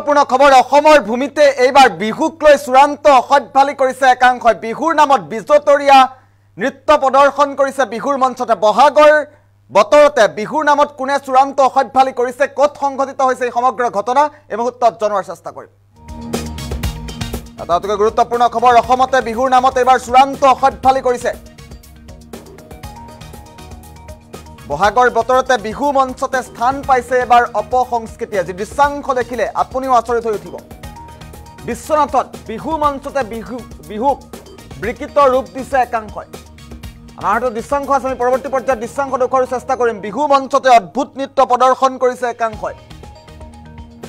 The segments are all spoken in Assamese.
গুৰুত্বপূৰ্ণ খবৰ অসমৰ ভূমিতে এইবাৰ বিহুক লৈ চূড়ান্ত অসভ্যালি কৰিছে একাংশই বিহুৰ নামত বিজতৰীয়া নৃত্য প্ৰদৰ্শন কৰিছে বিহুৰ মঞ্চতে বহাগৰ বতৰতে বিহুৰ নামত কোনে চূড়ান্ত অসভ্যালি কৰিছে ক'ত সংঘটিত হৈছে এই সমগ্ৰ ঘটনা এই মুহূৰ্তত জনোৱাৰ চেষ্টা কৰিম এটা গুৰুত্বপূৰ্ণ খবৰ অসমতে বিহুৰ নামত এইবাৰ চূড়ান্ত অসভ্যালি কৰিছে বহাগৰ বতৰতে বিহু মঞ্চতে স্থান পাইছে এবাৰ অপসংস্কৃতিয়ে যি দৃশ্যাংশ দেখিলে আপুনিও আচৰিত হৈ উঠিব বিশ্বনাথত বিহু মঞ্চতে বিহুক বিকৃত ৰূপ দিছে একাংশই আমাৰ হাতত দৃশ্যাংশ আছে আমি পৰৱৰ্তী পৰ্যায়ত দৃশ্যাংশ দেখুৱাৰ চেষ্টা কৰিম বিহু মঞ্চতে অদ্ভুত নৃত্য প্ৰদৰ্শন কৰিছে একাংশই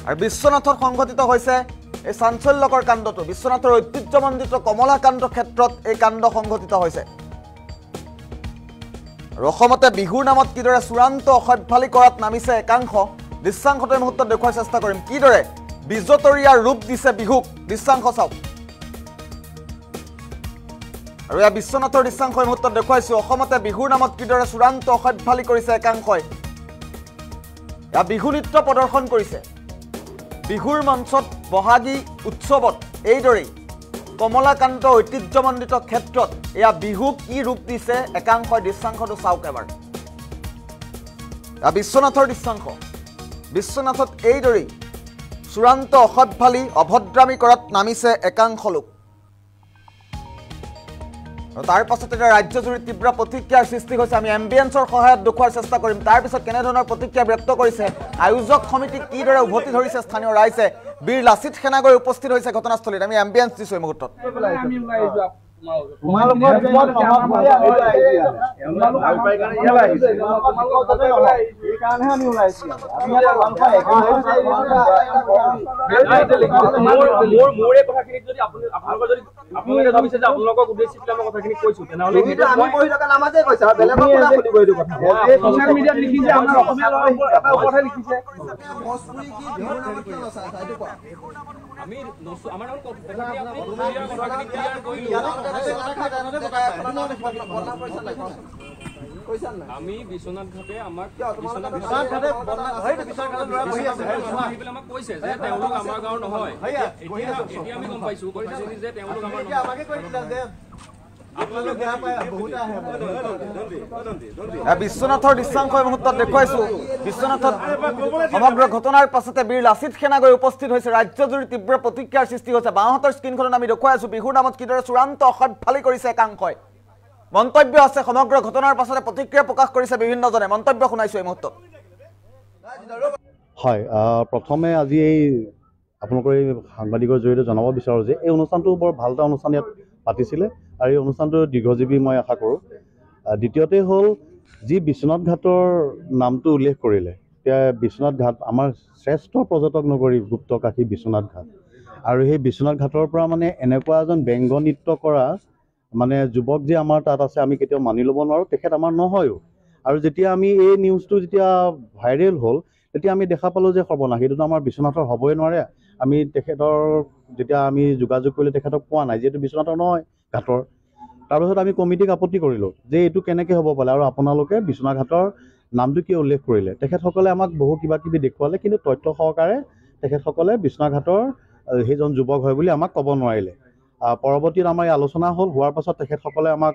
আৰু বিশ্বনাথত সংঘটিত হৈছে এই চাঞ্চল্যকৰ কাণ্ডটো বিশ্বনাথৰ ঐতিহ্যমণ্ডিত কমলাকান্ত ক্ষেত্ৰত এই কাণ্ড সংঘটিত হৈছে অসমতে বিহুৰ নামত কিদৰে চূড়ান্ত অসভ্যালি কৰাত নামিছে একাংশ দৃশ্যাংশটো এই মুহূৰ্তত দেখুৱাৰ চেষ্টা কৰিম কিদৰে বিজতৰীয়া ৰূপ দিছে বিহুক দৃশ্যাংশ চাওক আৰু এই বিশ্বনাথৰ দৃশ্যাংশ এই মুহূৰ্তত দেখুৱাইছো অসমতে বিহুৰ নামত কিদৰে চূড়ান্ত অসভ্যালি কৰিছে একাংশই এয়া বিহু নৃত্য প্ৰদৰ্শন কৰিছে বিহুৰ মঞ্চত বহাগী উৎসৱত এইদৰেই কমলাকান্ত ঐতিহ্যমণ্ডিত ক্ষেত্ৰত এয়া বিহু কি ৰূপ দিছে একাংশই দৃশ্যাংশটো চাওক এবাৰ বিশ্বনাথৰ দৃশ্যাংশ বিশ্বনাথত এইদৰেই চূড়ান্ত অসভ্যালি অভদ্ৰামী কৰাত নামিছে একাংশ লোক আৰু তাৰ পাছতে ৰাজ্যজুৰি তীব্ৰ প্ৰতিক্ৰিয়াৰ সৃষ্টি হৈছে আমি এম্বিয়েন্সৰ সহায়ত দেখুৱাৰ চেষ্টা কৰিম তাৰ পিছত কেনেধৰণৰ প্ৰতিক্ৰিয়া ব্যক্ত কৰিছে আয়োজক সমিতি কিদৰে উভতি ধৰিছে স্থানীয় ৰাইজে বীৰ লাচিত সেনাগৈ উপস্থিত হৈছে ঘটনাস্থলীত আমি এম্বিয়েন্স দিছো এই মুহূৰ্তত আমি বিশ্বনাথ ঘাটে আমাক কৈছে যে তেওঁলোক আমাৰ গাঁৱৰ নহয় এতিয়া আমি গম পাইছো যে তেওঁলোক আমাৰ বিশ্বনাথৰ দৃশ্যাংশ এই মুহূৰ্তত দেখুৱাইছো বিশ্বনাথত সমগ্ৰ ঘটনাৰ পাছতে বীৰ লাচিত সেনাগৈ উপস্থিত হৈছে ৰাজ্যজুৰি তীব্ৰ প্ৰতিক্ৰিয়াৰ সৃষ্টি হৈছে বাওঁহাতৰ স্ক্ৰীনখনত আমি দেখুৱাই আছো বিহুৰ নামত কিদৰে চূড়ান্ত অসভ্যালি কৰিছে একাংশই মন্তব্য আছে সমগ্ৰ ঘটনাৰ পাছতে প্ৰতিক্ৰিয়া প্ৰকাশ কৰিছে বিভিন্নজনে মন্তব্য শুনাইছো এই মুহূৰ্তত হয় প্ৰথমে আজি এই আপোনালোকৰ এই সাংবাদিকৰ জৰিয়তে জনাব বিচাৰোঁ যে এই অনুষ্ঠানটো বৰ ভাল এটা অনুষ্ঠান ইয়াত পাতিছিলে আৰু এই অনুষ্ঠানটো দীৰ্ঘজীৱী মই আশা কৰোঁ দ্বিতীয়তে হ'ল যি বিশ্বনাথ ঘাটৰ নামটো উল্লেখ কৰিলে এতিয়া বিশ্বনাথ ঘাট আমাৰ শ্ৰেষ্ঠ পৰ্যটক নগৰী গুপ্তকাশী বিশ্বনাথ ঘাট আৰু সেই বিশ্বনাথ ঘাটৰ পৰা মানে এনেকুৱা এজন ব্যংগ নৃত্য কৰা মানে যুৱক যে আমাৰ তাত আছে আমি কেতিয়াও মানি ল'ব নোৱাৰোঁ তেখেত আমাৰ নহয়ো আৰু যেতিয়া আমি এই নিউজটো যেতিয়া ভাইৰেল হ'ল তেতিয়া আমি দেখা পালোঁ যে সৰ্বনাশ সেইটোতো আমাৰ বিশ্বনাথৰ হ'বই নোৱাৰে আমি তেখেতৰ যেতিয়া আমি যোগাযোগ কৰিলোঁ তেখেতক পোৱা নাই যিহেতু বিশ্বনাথৰ নহয় ঘাটৰ তাৰপিছত আমি কমিটিক আপত্তি কৰিলোঁ যে এইটো কেনেকৈ হ'ব পাৰে আৰু আপোনালোকে বিশ্বনাথ ঘাটৰ নামটো কিয় উল্লেখ কৰিলে তেখেতসকলে আমাক বহু কিবা কিবি দেখুৱালে কিন্তু তথ্য সহকাৰে তেখেতসকলে বিশ্বনাথ ঘাটৰ সেইজন যুৱক হয় বুলি আমাক ক'ব নোৱাৰিলে পৰৱৰ্তীত আমাৰ এই আলোচনা হ'ল হোৱাৰ পাছত তেখেতসকলে আমাক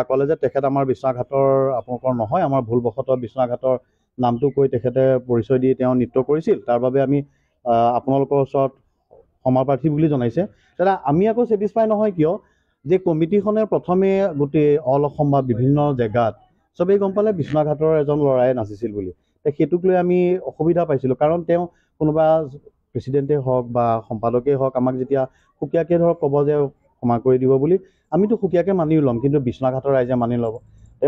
ক'লে যে তেখেত আমাৰ বিশ্বনাথ ঘাটৰ আপোনালোকৰ নহয় আমাৰ ভুলবশতঃ বিশ্বনাথ ঘাটৰ নামটো কৈ তেখেতে পৰিচয় দি তেওঁ নৃত্য কৰিছিল তাৰ বাবে আমি আপোনালোকৰ ওচৰত ক্ষমা প্ৰাৰ্থী বুলি জনাইছে তেতিয়া আমি আকৌ ছেটিছফাই নহয় কিয় যে কমিটিখনে প্ৰথমে গোটেই অল অসম বা বিভিন্ন জেগাত চবেই গম পালে বিশ্বনাথ ঘাটৰ এজন ল'ৰাই নাচিছিল বুলি সেইটোক লৈ আমি অসুবিধা পাইছিলোঁ কাৰণ তেওঁ কোনোবা প্ৰেচিডেণ্টেই হওক বা সম্পাদকেই হওক আমাক যেতিয়া সুকীয়াকৈ ধৰক ক'ব যে ক্ষমা কৰি দিব বুলি আমিতো সুকীয়াকৈ মানি ল'ম কিন্তু বিশ্বনাথ ঘাটৰ ৰাইজে মানি ল'ব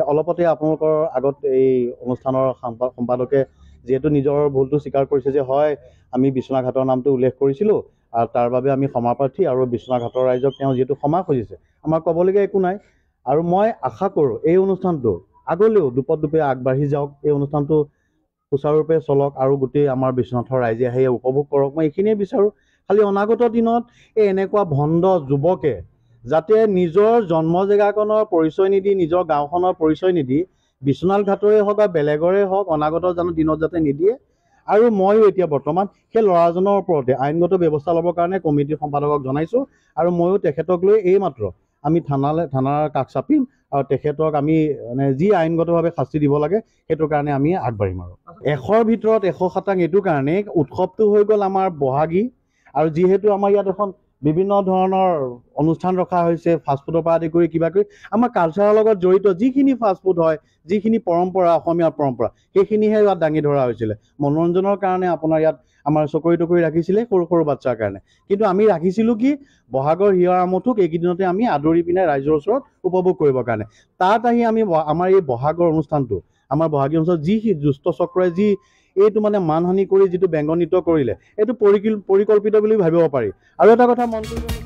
অলপতে আপোনালোকৰ আগত এই অনুষ্ঠানৰ সম্পাদকে যিহেতু নিজৰ ভুলটো স্বীকাৰ কৰিছে যে হয় আমি বিশ্বনাথ ঘাটৰ নামটো উল্লেখ কৰিছিলোঁ আৰু তাৰ বাবে আমি ক্ষমা প্ৰাৰ্থী আৰু বিশ্বনাথ ঘাটৰ ৰাইজক তেওঁ যিহেতু ক্ষমা খুজিছে আমাৰ ক'বলগীয়া একো নাই আৰু মই আশা কৰোঁ এই অনুষ্ঠানটো আগলৈও দুপে আগবাঢ়ি যাওক এই অনুষ্ঠানটো সুচাৰুৰূপে চলক আৰু গোটেই আমাৰ বিশ্বনাথৰ ৰাইজে আহি উপভোগ কৰক মই এইখিনিয়ে বিচাৰোঁ খালি অনাগত দিনত এই এনেকুৱা ভণ্ড যুৱকে যাতে নিজৰ জন্ম জেগাখনৰ পৰিচয় নিদি নিজৰ গাঁওখনৰ পৰিচয় নিদি বিশ্বনাথ ঘাটৰে হওক বা বেলেগৰে হওক অনাগত দিনত যাতে নিদিয়ে আৰু ময়ো এতিয়া বৰ্তমান সেই ল'ৰাজনৰ ওপৰতে আইনগত ব্যৱস্থা ল'বৰ কাৰণে কমিটিৰ সম্পাদকক জনাইছোঁ আৰু ময়ো তেখেতক লৈ এইমাত্ৰ আমি থানাৰ কাষ চাপিম আৰু তেখেতক আমি মানে যি আইনগতভাৱে শাস্তি দিব লাগে সেইটোৰ কাৰণে আমি আগবাঢ়িম। আৰু 100ৰ ভিতৰত 100% এইটো কাৰণে উৎসৱটো হৈ গ'ল আমাৰ বহাগী, আৰু যিহেতু আমাৰ ইয়াত এখন বিভিন্ন ধৰণৰ অনুষ্ঠান ৰখা হৈছে, ফাষ্টফুডৰ পৰা আদি কৰি কিবা কৰি আমাৰ কালচাৰৰ লগত জড়িত যিখিনি ফাষ্টফুড হয়, যিখিনি পৰম্পৰা অসমীয়া পৰম্পৰা সেইখিনিহে ইয়াত দাঙি ধৰা হৈছিলে। মনোৰঞ্জনৰ কাৰণে আপোনাৰ ইয়াত আমাৰ চকৰি টকৰি ৰাখিছিলে সৰু সৰু বাচ্চাৰ কাৰণে, কিন্তু আমি ৰাখিছিলোঁ কি বহাগৰ হিয়াৰ আমঠোক এইকেইদিনতে আমি আদৰি পিনে ৰাইজৰ ওচৰত উপভোগ কৰিবৰ কাৰণে। তাত আহি আমি আমাৰ এই বহাগৰ অনুষ্ঠানটো, আমাৰ বহাগী অনুষ্ঠানত যি দুষ্ট চক্ৰই যি এইটো মানে মানহানি কৰি যিটো ব্যংগ নৃত্য কৰিলে এইটো পৰিকল্পিত বুলি ভাবিব পাৰি। আৰু এটা কথা মন কৰিব